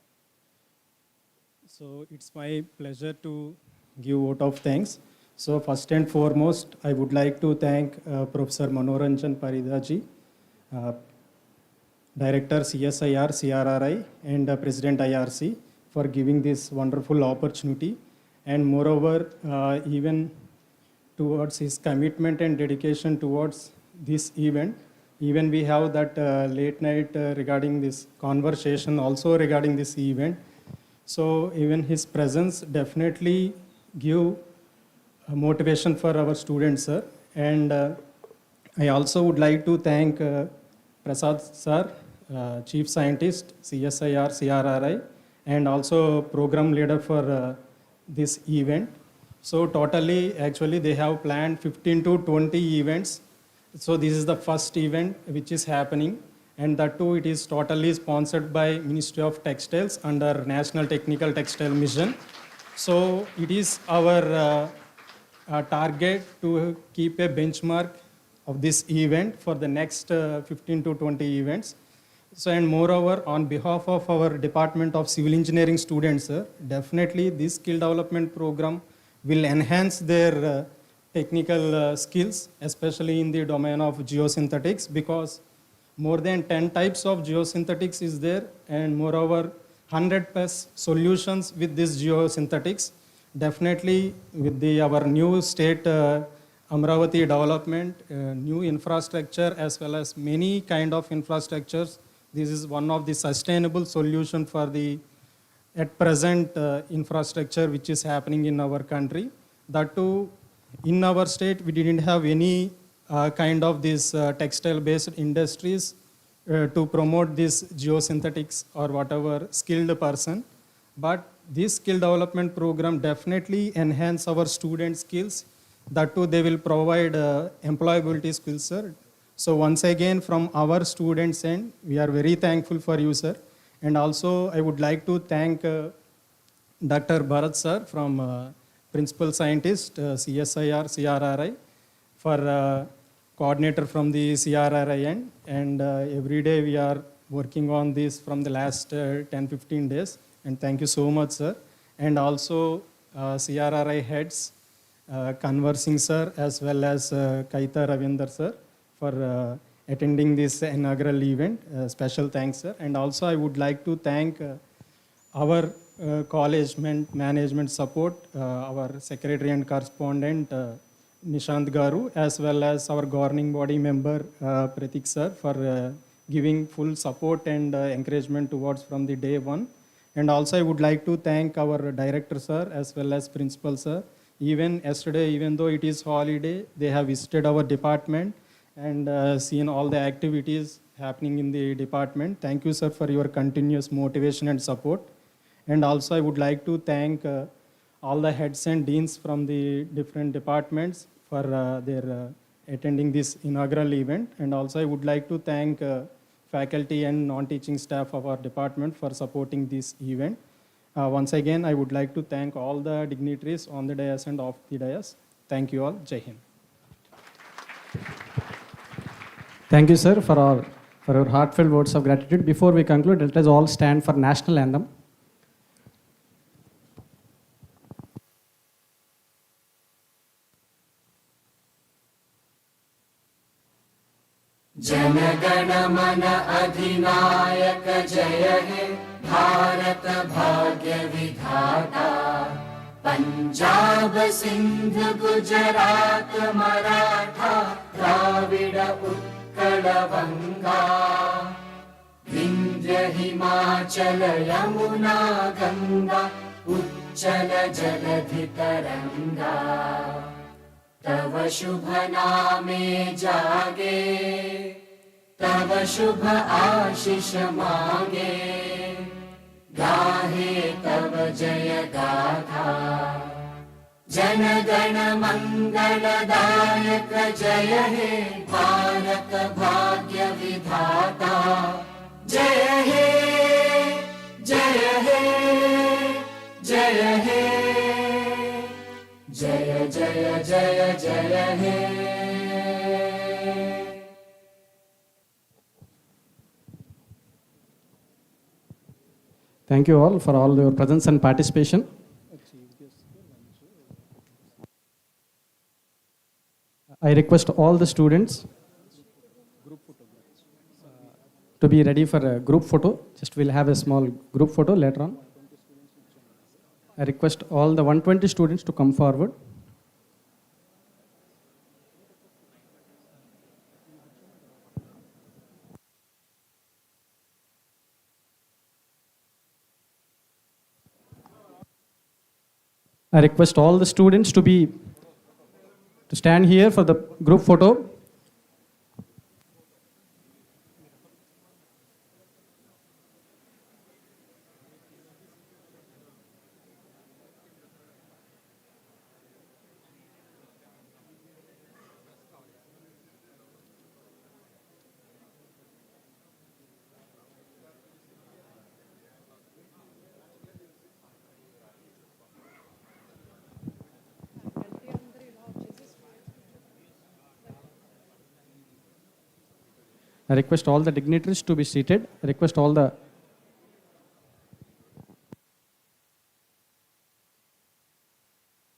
So it's my pleasure to give vote of thanks. So first and foremost, I would like to thank Professor Manoranjan Paridaji, Director CSIR, CRRI, and President IRC for giving this wonderful opportunity. And moreover, even towards his commitment and dedication towards this event, even we have that late night regarding this conversation also regarding this event. So even his presence definitely give motivation for our students, sir. And I also would like to thank Prasad sir, Chief Scientist, CSIR, CRRI, and also program leader for this event. So totally, actually, they have planned 15 to 20 events. So this is the first event which is happening, and that too, it is totally sponsored by Ministry of Textiles under National Technical Textile Mission. So it is our target to keep a benchmark of this event for the next 15 to 20 events. So, and moreover, on behalf of our Department of Civil Engineering students, definitely this skill development program will enhance their technical skills, especially in the domain of geosynthetics, because more than 10 types of geosynthetics is there, and moreover, 100 plus solutions with this geosynthetics. Definitely with our new state Amravati development, new infrastructure, as well as many kind of infrastructures this is one of the sustainable solution for the at present infrastructure which is happening in our country. That too, in our state, we didn't have any kind of these textile-based industries to promote this geosynthetics or whatever skilled person. But this skill development program definitely enhance our student skills. That too, they will provide employability skills, sir. So once again, from our students' end, we are very thankful for you, sir. And also, I would like to thank Dr. Bharat, sir, from Principal Scientist, CSIR, CRRI, for coordinator from the CRRI end. And every day we are working on this from the last 10-15 days. And thank you so much, sir. And also CRRI heads, Conversing sir, as well as Kaita Ravinder sir, for attending this inaugural event. Special thanks, sir. And also I would like to thank our college management support, our secretary and correspondent, Nishant Garu, as well as our governing body member, Pratik sir, for giving full support and encouragement towards from the day one. And also I would like to thank our director sir, as well as principal sir. Even yesterday, even though it is holiday, they have visited our department and seen all the activities happening in the department. Thank you, sir, for your continuous motivation and support. And also I would like to thank all the heads and deans from the different departments for their attending this inaugural event. And also I would like to thank faculty and non-teaching staff of our department for supporting this event. Once again, I would like to thank all the dignitaries on the dais and off the dais. Thank you all. Jai Hind. Thank you, sir, for your heartfelt words of gratitude. Before we conclude, let us all stand for national anthem. जनगण मन अधिनायक जय हे भारत भाग्य विधाता पंजाब सिंध गुजरात मराठा द्राविड उत्कल बंगा विंध्य हिमाचल यमुना गंगा उच्चल जलधि तरंगा तव शुभ नामे जागे तव शुभ आशीष मांगे गाहे तव जय गाथा जन गण मंगलदायक जय हे भारत भाग्य विधाता जय हे जय हे जय हे जय जय जय जय हे Thank you all for all your presence and participation. I request all the students to be ready for a group photo. Just we'll have a small group photo later on. I request all the 120 students to come forward. I request all the students to stand here for the group photo. I request all the dignitaries to be seated. I request all the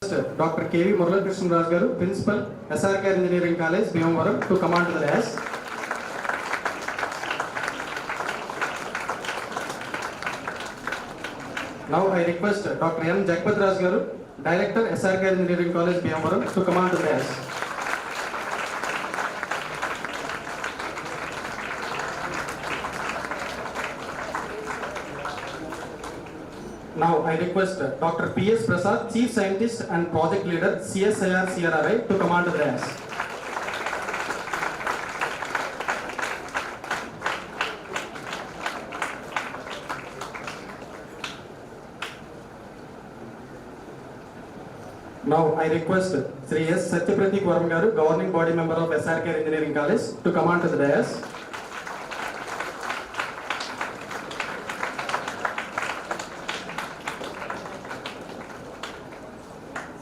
Dr. K.V. Murali Krishna Raj Garu, Principal, SRK Engineering College, Bhimavaram, to come on to the dais. Now I request Dr. M. Jagpat Raj Garu, Director, SRK Engineering College, Bhimavaram, to come on to the dais. Now I request Dr. P.S. Prasad, Chief Scientist and Project Leader, CSIR CRRI, to come on to the dais. Now I request Sri S. Satyapratik Varam Garu, Governing Body Member of SRK Engineering College, to come on to the dais.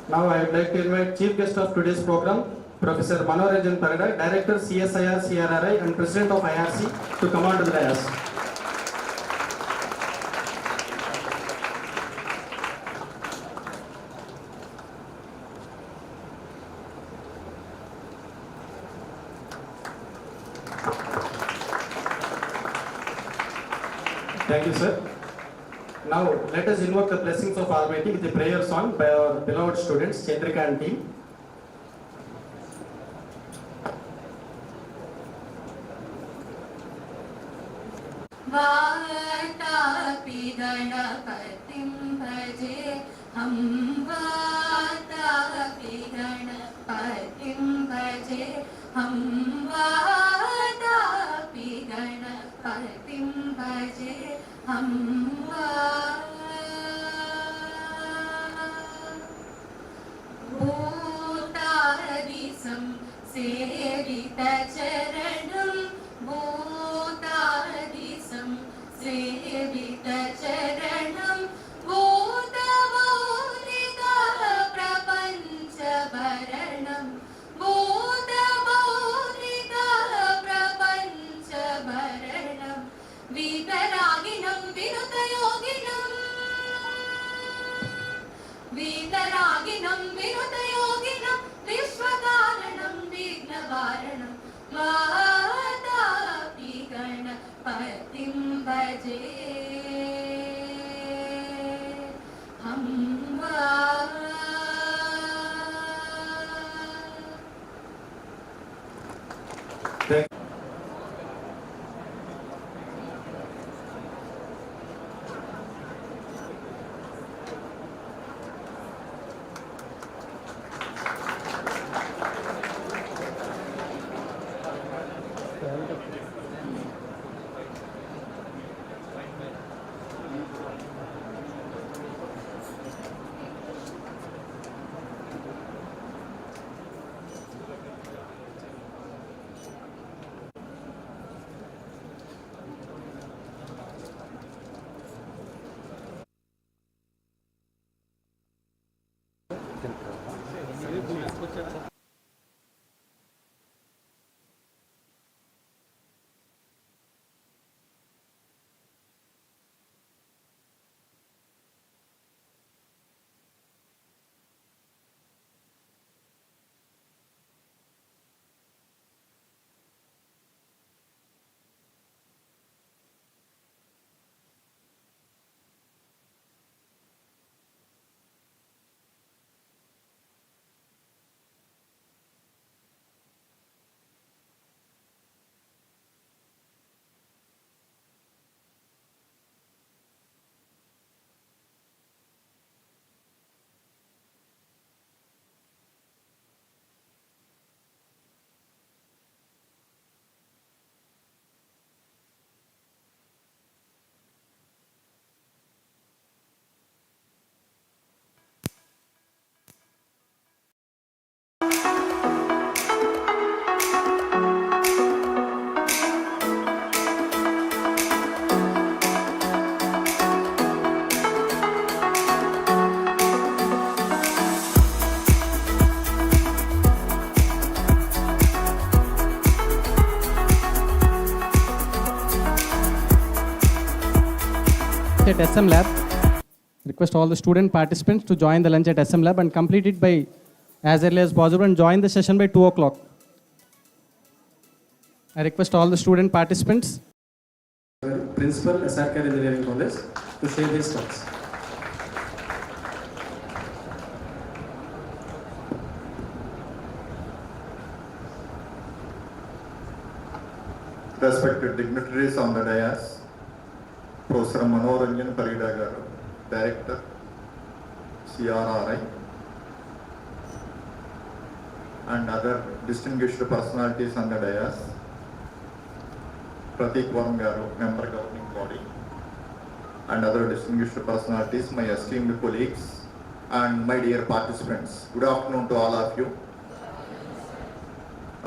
Now I would like to invite Chief Guest of today's program, Professor Manoranjan Parada, Director CSIR CRRI and President of IRC, to come on to the dais. Thank you, sir. Now, let us invoke the blessings of Almighty with a prayer song by our beloved students, Chandrika and team. Vatapi गणपतिं भजे हम वातापि गणपतिं भजे हम वातापि गणपतिं भजे हम भूतादिसं सेवितचरणं भूतादिसं सेवितचरणं भूतमौलिकः प्रपञ्चभरणं भूतमौलिकः प्रपञ्चभरणं वीतरागिनं विनुतयोगिनं वीतरागिनं विनुतयोगिनं विश्वकारणं विघ्नवारणं वातापि गणपतिं भजे हम At SM Lab, request all the student participants to join the lunch at SM Lab and complete it by as early as possible and join the session by 2 o'clock. I request all the student participants, Principal SRK Engineering College, to share his thoughts. Respected dignitaries on the dais, Professor Manoranjan Parida garu, Director, CRRI, and other distinguished personalities on the dais, Pratik Varma Garu, member governing body, and other distinguished personalities, my esteemed colleagues, and my dear participants. Good afternoon to all of you.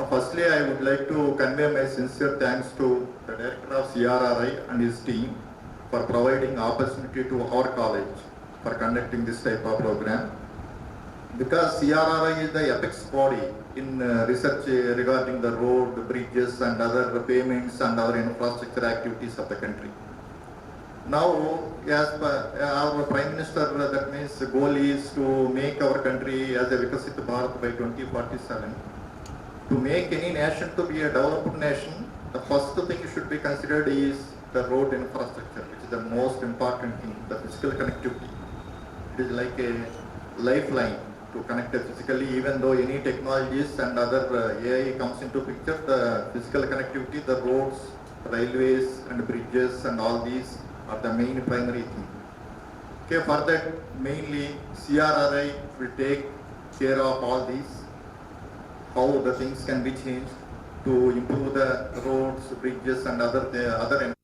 Firstly, I would like to convey my sincere thanks to the Director of CRRI and his team for providing opportunity to our college for conducting this type of program. Because CRRI is the apex body in research regarding the road, bridges and other payments and other infrastructure activities of the country. Now, as our Prime Minister, that means the goal is to make our country as a Vikasit Bharat by 2047. To make any nation to be a developed nation, the first thing should be considered is the road infrastructure, which is the most important thing, the physical connectivity. It is like a lifeline to connect it physically, even though any technologies and other AI comes into picture, the physical connectivity, the roads, railways and bridges and all these are the main primary thing. Okay, for that mainly CRRI will take care of all these, how the things can be changed to improve the roads, bridges and other